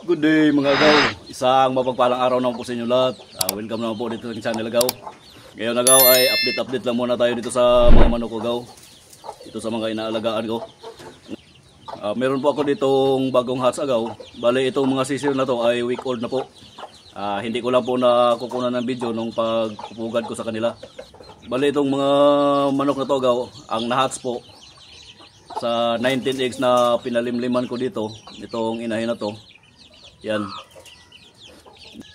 Good day mga agaw. Isang mapagpalang araw naman po sa inyo lahat. Welcome naman po dito sa channel agaw. Ngayon agaw ay update lang muna tayo dito sa mga manok ko agaw. Dito sa mga inaalagaan ko. Meron po ako ditong bagong hats agaw. Bale itong mga sisiw na to ay week old na po. Hindi ko lang po nakukunan ng video nung pagpupugad ko sa kanila. Bale itong mga manok na to agaw, ang nahats po sa 19 eggs na pinalimliman ko dito, itong inahin na to. Yan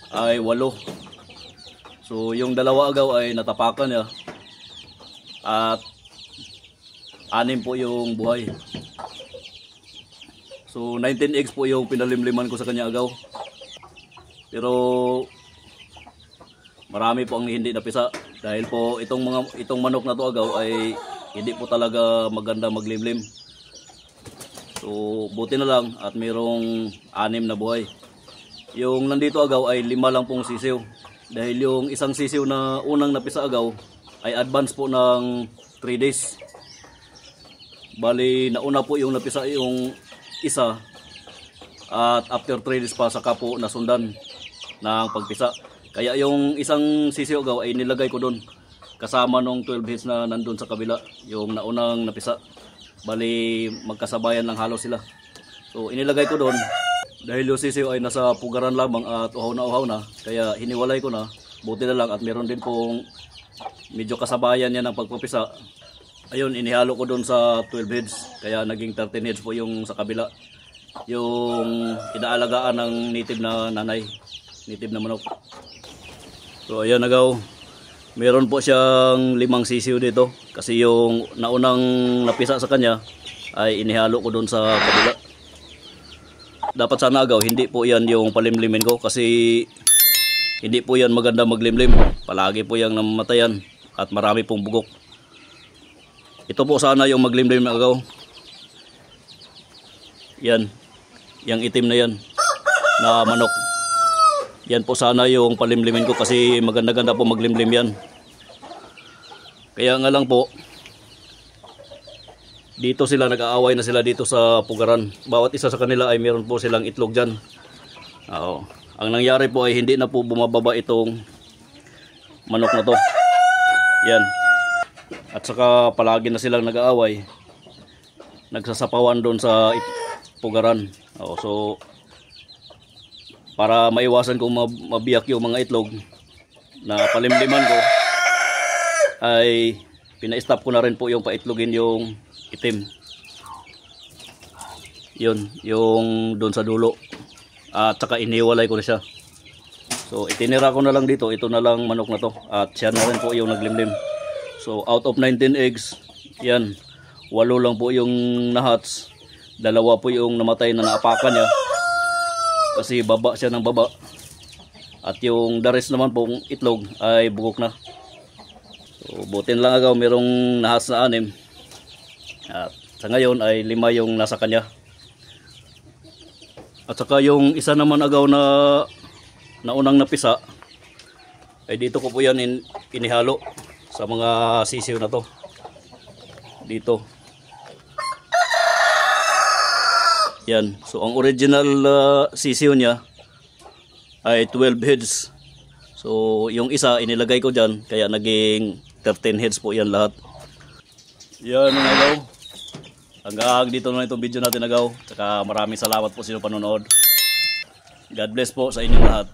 ay 8. So yung dalawa agaw ay natapakan niya at 6 po yung buhay. So 19 eggs po yung pinalimliman ko sa kanya agaw. Pero marami po ang hindi napisa dahil po itong manok na to agaw ay hindi po talaga maganda maglimlim. So buti na lang at mayroong 6 na buhay. Yung nandito agaw ay 5 lang pong sisiw. Dahil yung isang sisiw na unang napisa agaw ay advance po ng 3 days. Bali nauna po yung napisa yung isa at after 3 days pa saka po nasundan ng pagpisa. Kaya yung isang sisiw agaw ay nilagay ko doon kasama nung 12 heads na nandun sa kabila, yung naunang napisa. Bali magkasabayan lang halos sila. So inilagay ko doon dahil yung sisiw ay nasa pugaran lamang at uhaw na, kaya hiniwalay ko na. Buti na lang at meron din pong medyo kasabayan yan ng pagpapisa. Ayun, inihalo ko doon sa 12 heads, kaya naging 13 heads po yung sa kabila. Yung inaalagaan ng native na nanay, native na manok. So ayan agaw, meron po siyang 5 sisiw dito kasi yung naunang napisa sa kanya ay inihalo ko doon sa kabila. Dapat sana agaw hindi po yan yung palimlimin ko kasi hindi po yan maganda maglimlim. Palagi po yung namamatayan at marami pong bugok. Ito po sana yung maglimlim agaw. Yan, yung itim na yan na manok. Yan po sana yung palimlimin ko kasi maganda-ganda po maglimlim yan. Kaya nga lang po dito sila nag-aaway na sila dito sa pugaran. Bawat isa sa kanila ay meron po silang itlog dyan. Ang nangyari po ay hindi na po bumababa itong manok na to. Yan. At saka palagi na silang nag-aaway. Nagsasapawan doon sa pugaran. So para maiwasan kong mabiyak yung mga itlog na palimliman ko ay pina-stop ko na rin po yung paitlogin yung itim. Yun, yung doon sa dulo. At saka iniwalay ko na siya. So itinira ko na lang dito, ito na lang manok na to. At siya na rin po yung naglimlim. So out of 19 eggs, yan, 8 lang po yung nahats. 2 po yung namatay na naapakan niya kasi baba siya ng baba. At yung the rest naman pong itlog ay bugok na. So butin lang agaw merong nahats na 6. At sa ngayon ay 5 yung nasa kanya. At saka yung isa naman agaw na naunang napisa ay dito ko po yan inihalo sa mga sisiw na to. Dito. Yan. So ang original sisiw niya ay 12 heads. So yung isa inilagay ko dyan kaya naging 13 heads po yan lahat. Yan mga agaw. Hanggang dito na itong video natin agaw. Saka maraming salamat po sa inyong panonood. God bless po sa inyong lahat.